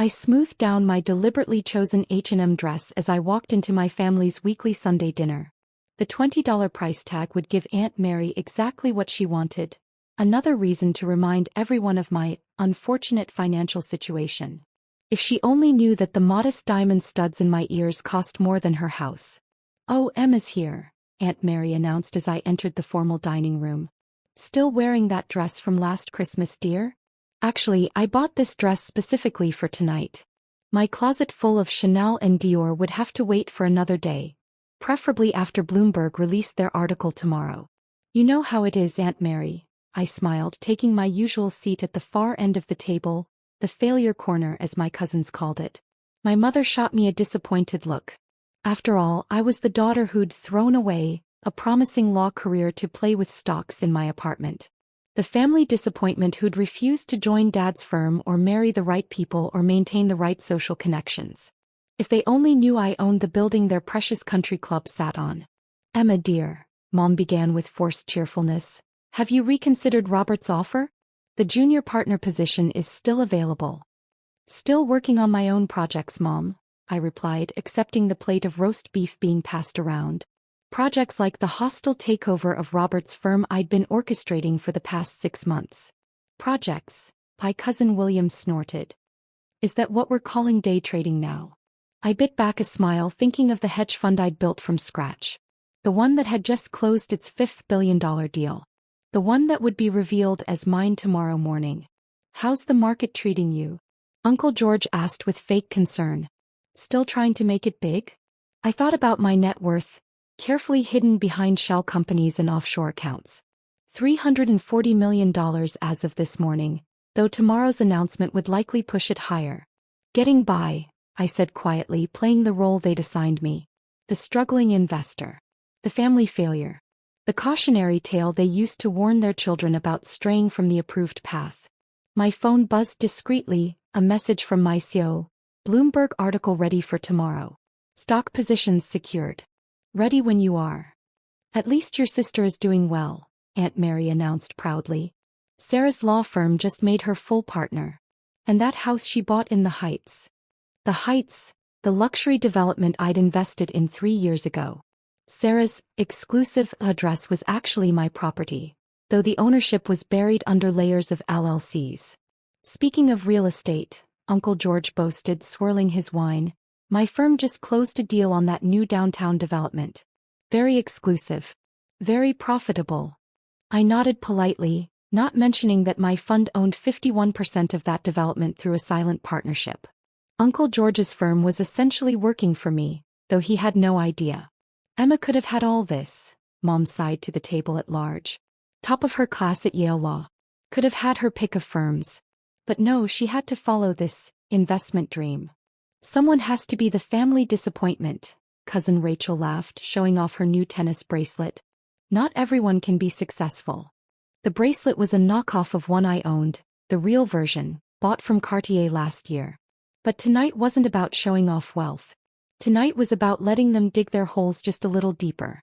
I smoothed down my deliberately chosen H&M dress as I walked into my family's weekly Sunday dinner. The $20 price tag would give Aunt Mary exactly what she wanted. Another reason to remind everyone of my unfortunate financial situation. If she only knew that the modest diamond studs in my ears cost more than her house. "Oh, Emma's here," Aunt Mary announced as I entered the formal dining room. "Still wearing that dress from last Christmas, dear?" "Actually, I bought this dress specifically for tonight. My closet full of Chanel and Dior would have to wait for another day, preferably after Bloomberg released their article tomorrow." "You know how it is, Aunt Mary," I smiled, taking my usual seat at the far end of the table, the failure corner as my cousins called it. My mother shot me a disappointed look. After all, I was the daughter who'd thrown away a promising law career to play with stocks in my apartment. The family disappointment who'd refused to join Dad's firm or marry the right people or maintain the right social connections. If they only knew I owned the building their precious country club sat on. "Emma dear," Mom began with forced cheerfulness, "have you reconsidered Robert's offer? The junior partner position is still available." "Still working on my own projects, Mom," I replied, accepting the plate of roast beef being passed around. Projects like the hostile takeover of Robert's firm I'd been orchestrating for the past 6 months. "Projects?" my cousin William snorted. "Is that what we're calling day trading now?" I bit back a smile, thinking of the hedge fund I'd built from scratch. The one that had just closed its $5 billion deal. The one that would be revealed as mine tomorrow morning. "How's the market treating you?" Uncle George asked with fake concern. "Still trying to make it big?" I thought about my net worth, carefully hidden behind shell companies and offshore accounts. $340 million as of this morning, though tomorrow's announcement would likely push it higher. "Getting by," I said quietly, playing the role they'd assigned me. The struggling investor. The family failure. The cautionary tale they used to warn their children about straying from the approved path. My phone buzzed discreetly, a message from my CEO. "Bloomberg article ready for tomorrow. Stock positions secured. Ready when you are." "At least your sister is doing well," Aunt Mary announced proudly. "Sarah's law firm just made her full partner. And that house she bought in the Heights." The Heights, the luxury development I'd invested in 3 years ago. Sarah's exclusive address was actually my property, though the ownership was buried under layers of LLCs. "Speaking of real estate," Uncle George boasted, swirling his wine, "my firm just closed a deal on that new downtown development. Very exclusive. Very profitable." I nodded politely, not mentioning that my fund owned 51% of that development through a silent partnership. Uncle George's firm was essentially working for me, though he had no idea. "Emma could have had all this," Mom sighed to the table at large. "Top of her class at Yale Law. Could have had her pick of firms. But no, she had to follow this investment dream. Someone has to be the family disappointment," Cousin Rachel laughed, showing off her new tennis bracelet. "Not everyone can be successful." The bracelet was a knockoff of one I owned, the real version, bought from Cartier last year. But tonight wasn't about showing off wealth. Tonight was about letting them dig their holes just a little deeper.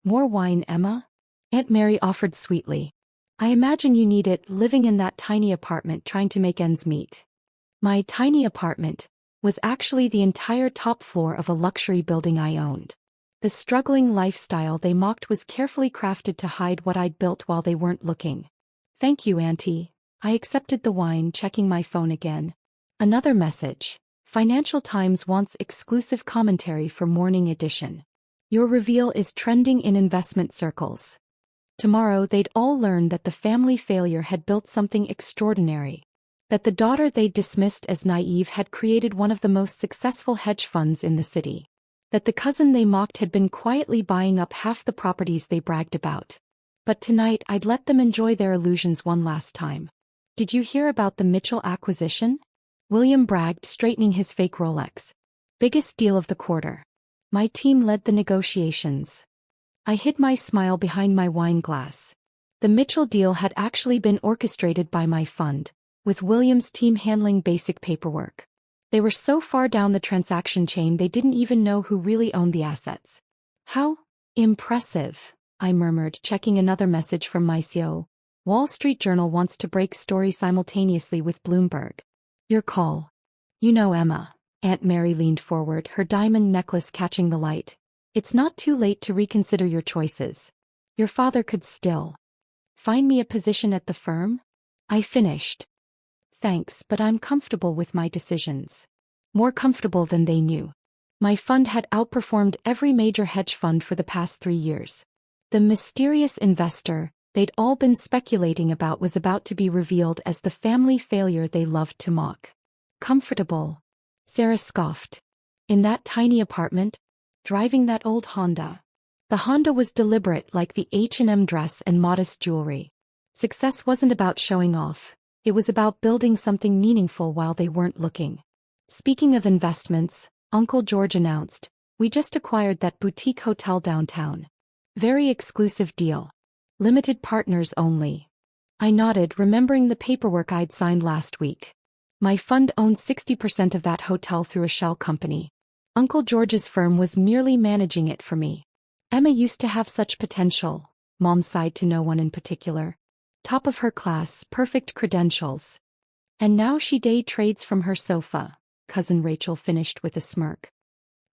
"More wine, Emma?" Aunt Mary offered sweetly. "I imagine you need it, living in that tiny apartment trying to make ends meet." My tiny apartment was actually the entire top floor of a luxury building I owned. The struggling lifestyle they mocked was carefully crafted to hide what I'd built while they weren't looking. "Thank you, Auntie." I accepted the wine, checking my phone again. Another message. "Financial Times wants exclusive commentary for morning edition. Your reveal is trending in investment circles." Tomorrow they'd all learn that the family failure had built something extraordinary. That the daughter they'd dismissed as naive had created one of the most successful hedge funds in the city. That the cousin they mocked had been quietly buying up half the properties they bragged about. But tonight I'd let them enjoy their illusions one last time. "Did you hear about the Mitchell acquisition?" William bragged, straightening his fake Rolex. "Biggest deal of the quarter. My team led the negotiations." I hid my smile behind my wine glass. The Mitchell deal had actually been orchestrated by my fund, with William's team handling basic paperwork. They were so far down the transaction chain they didn't even know who really owned the assets. "How impressive," I murmured, checking another message from my CEO. "Wall Street Journal wants to break story simultaneously with Bloomberg. Your call." You know, Emma. Aunt Mary leaned forward, her diamond necklace catching the light. It's not too late to reconsider your choices. Your father could still find me a position at the firm? I finished. Thanks, but I'm comfortable with my decisions. More comfortable than they knew. My fund had outperformed every major hedge fund for the past 3 years. The mysterious investor they'd all been speculating about was about to be revealed as the family failure they loved to mock. Comfortable? Sarah scoffed. In that tiny apartment? Driving that old Honda? The Honda was deliberate, like the H&M dress and modest jewelry. Success wasn't about showing off. It was about building something meaningful while they weren't looking. Speaking of investments, Uncle George announced, we just acquired that boutique hotel downtown. Very exclusive deal. Limited partners only. I nodded, remembering the paperwork I'd signed last week. My fund owned 60% of that hotel through a shell company. Uncle George's firm was merely managing it for me. Emma used to have such potential, Mom sighed to no one in particular. Top of her class, perfect credentials. And now she day trades from her sofa, Cousin Rachel finished with a smirk.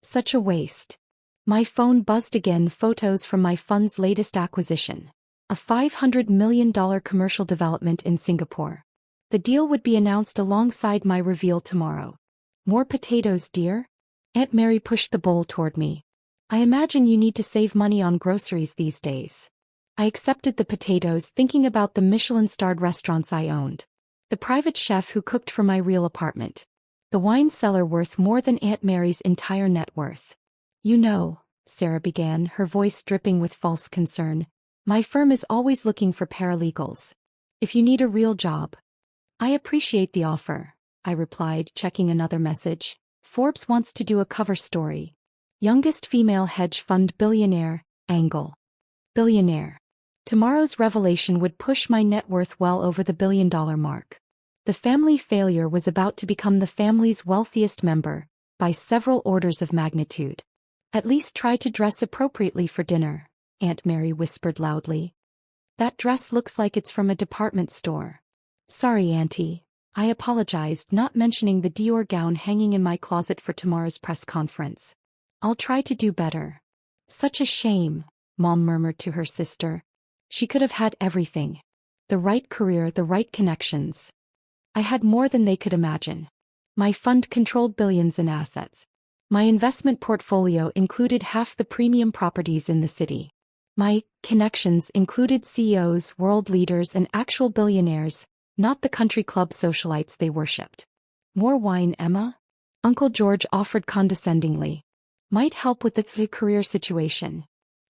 Such a waste. My phone buzzed again, photos from my fund's latest acquisition. A $500 million commercial development in Singapore. The deal would be announced alongside my reveal tomorrow. More potatoes, dear? Aunt Mary pushed the bowl toward me. I imagine you need to save money on groceries these days. I accepted the potatoes, thinking about the Michelin-starred restaurants I owned. The private chef who cooked for my real apartment. The wine cellar worth more than Aunt Mary's entire net worth. You know, Sarah began, her voice dripping with false concern, my firm is always looking for paralegals. If you need a real job. I appreciate the offer, I replied, checking another message. Forbes wants to do a cover story. Youngest female hedge fund billionaire, angle. Billionaire. Tomorrow's revelation would push my net worth well over the $1 billion mark. The family failure was about to become the family's wealthiest member, by several orders of magnitude. At least try to dress appropriately for dinner, Aunt Mary whispered loudly. That dress looks like it's from a department store. Sorry, Auntie. I apologized, not mentioning the Dior gown hanging in my closet for tomorrow's press conference. I'll try to do better. Such a shame, Mom murmured to her sister. She could have had everything. The right career, the right connections. I had more than they could imagine. My fund controlled billions in assets. My investment portfolio included half the premium properties in the city. My connections included CEOs, world leaders, and actual billionaires, not the country club socialites they worshipped. More wine, Emma? Uncle George offered condescendingly. Might help with the career situation.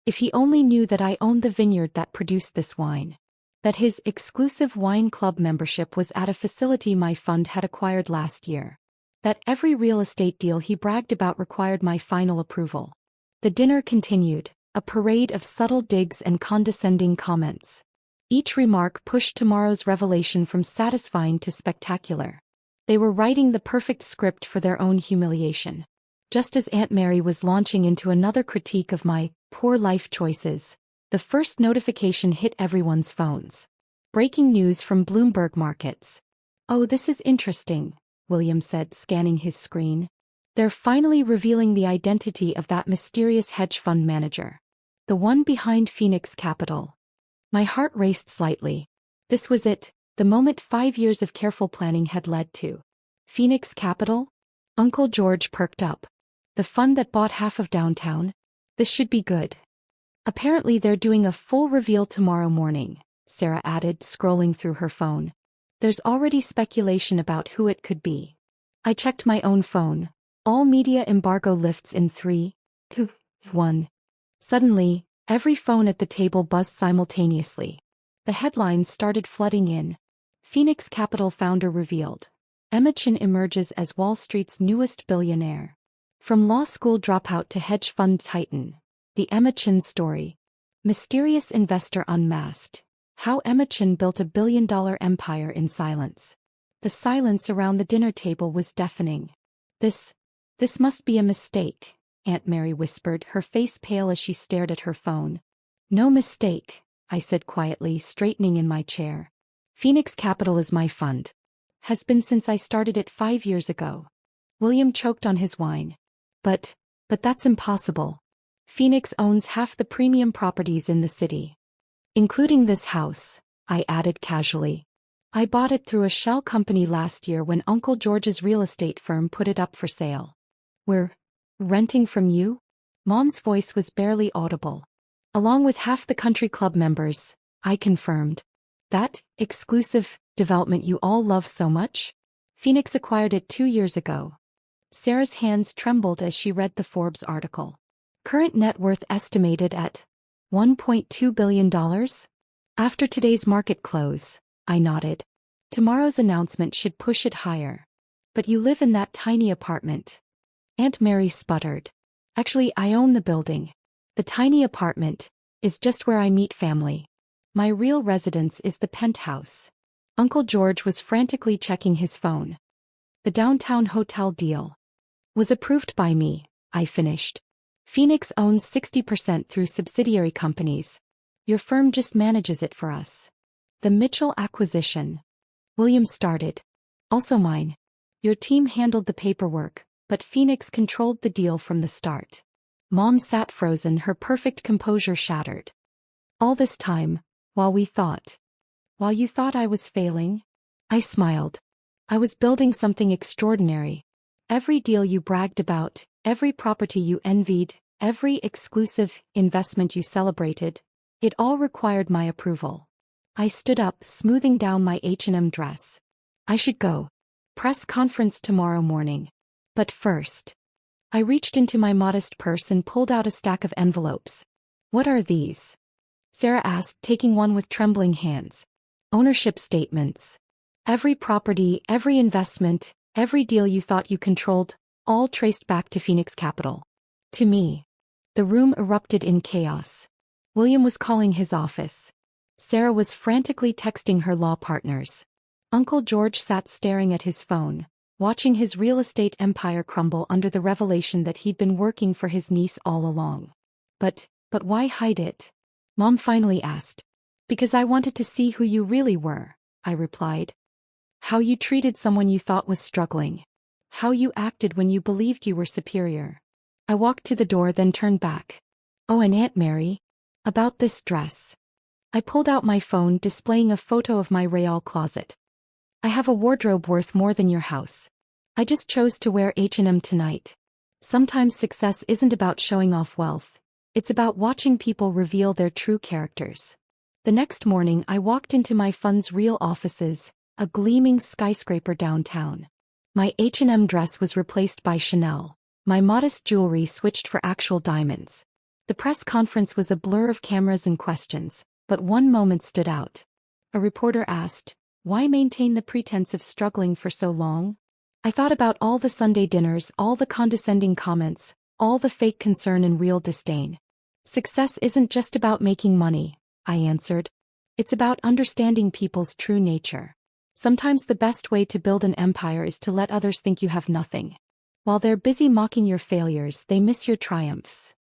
If he only knew that I owned the vineyard that produced this wine. That his exclusive wine club membership was at a facility my fund had acquired last year. That every real estate deal he bragged about required my final approval. The dinner continued, a parade of subtle digs and condescending comments. Each remark pushed tomorrow's revelation from satisfying to spectacular. They were writing the perfect script for their own humiliation. Just as Aunt Mary was launching into another critique of my poor life choices, the first notification hit everyone's phones. Breaking news from Bloomberg markets. Oh, this is interesting, William said, scanning his screen. They're finally revealing the identity of that mysterious hedge fund manager. The one behind Phoenix Capital. My heart raced slightly. This was it, the moment 5 years of careful planning had led to. Phoenix Capital? Uncle George perked up. The fund that bought half of downtown? This should be good. Apparently they're doing a full reveal tomorrow morning, Sarah added, scrolling through her phone. There's already speculation about who it could be. I checked my own phone. All media embargo lifts in 3, 2, 1. Suddenly, every phone at the table buzzed simultaneously. The headlines started flooding in. Phoenix Capital founder revealed. Emma Chin emerges as Wall Street's newest billionaire. From law school dropout to hedge fund titan. The Emma Chin story. Mysterious investor unmasked. How Emma Chin built a billion-dollar empire in silence. The silence around the dinner table was deafening. This must be a mistake, Aunt Mary whispered, her face pale as she stared at her phone. No mistake, I said quietly, straightening in my chair. Phoenix Capital is my fund. Has been since I started it 5 years ago. William choked on his wine. But that's impossible. Phoenix owns half the premium properties in the city. Including this house, I added casually. I bought it through a shell company last year when Uncle George's real estate firm put it up for sale. We're renting from you? Mom's voice was barely audible. Along with half the country club members, I confirmed. That exclusive development you all love so much? Phoenix acquired it 2 years ago. Sarah's hands trembled as she read the Forbes article. Current net worth estimated at $1.2 billion? After today's market close, I nodded. Tomorrow's announcement should push it higher. But you live in that tiny apartment. Aunt Mary sputtered. Actually, I own the building. The tiny apartment is just where I meet family. My real residence is the penthouse. Uncle George was frantically checking his phone. The downtown hotel deal was approved by me, I finished. Phoenix owns 60% through subsidiary companies. Your firm just manages it for us. The Mitchell acquisition. William started. Also mine. Your team handled the paperwork, but Phoenix controlled the deal from the start. Mom sat frozen, her perfect composure shattered. All this time, while you thought I was failing? I smiled. I was building something extraordinary. Every deal you bragged about, every property you envied, every exclusive investment you celebrated, it all required my approval. I stood up, smoothing down my H&M dress. I should go. Press conference tomorrow morning. But first. I reached into my modest purse and pulled out a stack of envelopes. What are these? Sarah asked, taking one with trembling hands. Ownership statements. Every property, every investment, every deal you thought you controlled, all traced back to Phoenix Capital. To me. The room erupted in chaos. William was calling his office. Sarah was frantically texting her law partners. Uncle George sat staring at his phone, watching his real estate empire crumble under the revelation that he'd been working for his niece all along. But why hide it? Mom finally asked. Because I wanted to see who you really were, I replied. How you treated someone you thought was struggling. How you acted when you believed you were superior. I walked to the door, then turned back. Oh, and Aunt Mary. About this dress. I pulled out my phone, displaying a photo of my Real closet. I have a wardrobe worth more than your house. I just chose to wear H&M tonight. Sometimes success isn't about showing off wealth. It's about watching people reveal their true characters. The next morning I walked into my fund's real offices, a gleaming skyscraper downtown. My H&M dress was replaced by Chanel. My modest jewelry switched for actual diamonds. The press conference was a blur of cameras and questions, but one moment stood out. A reporter asked, "Why maintain the pretense of struggling for so long?" I thought about all the Sunday dinners, all the condescending comments, all the fake concern and real disdain. Success isn't just about making money, I answered. It's about understanding people's true nature. Sometimes the best way to build an empire is to let others think you have nothing. While they're busy mocking your failures, they miss your triumphs.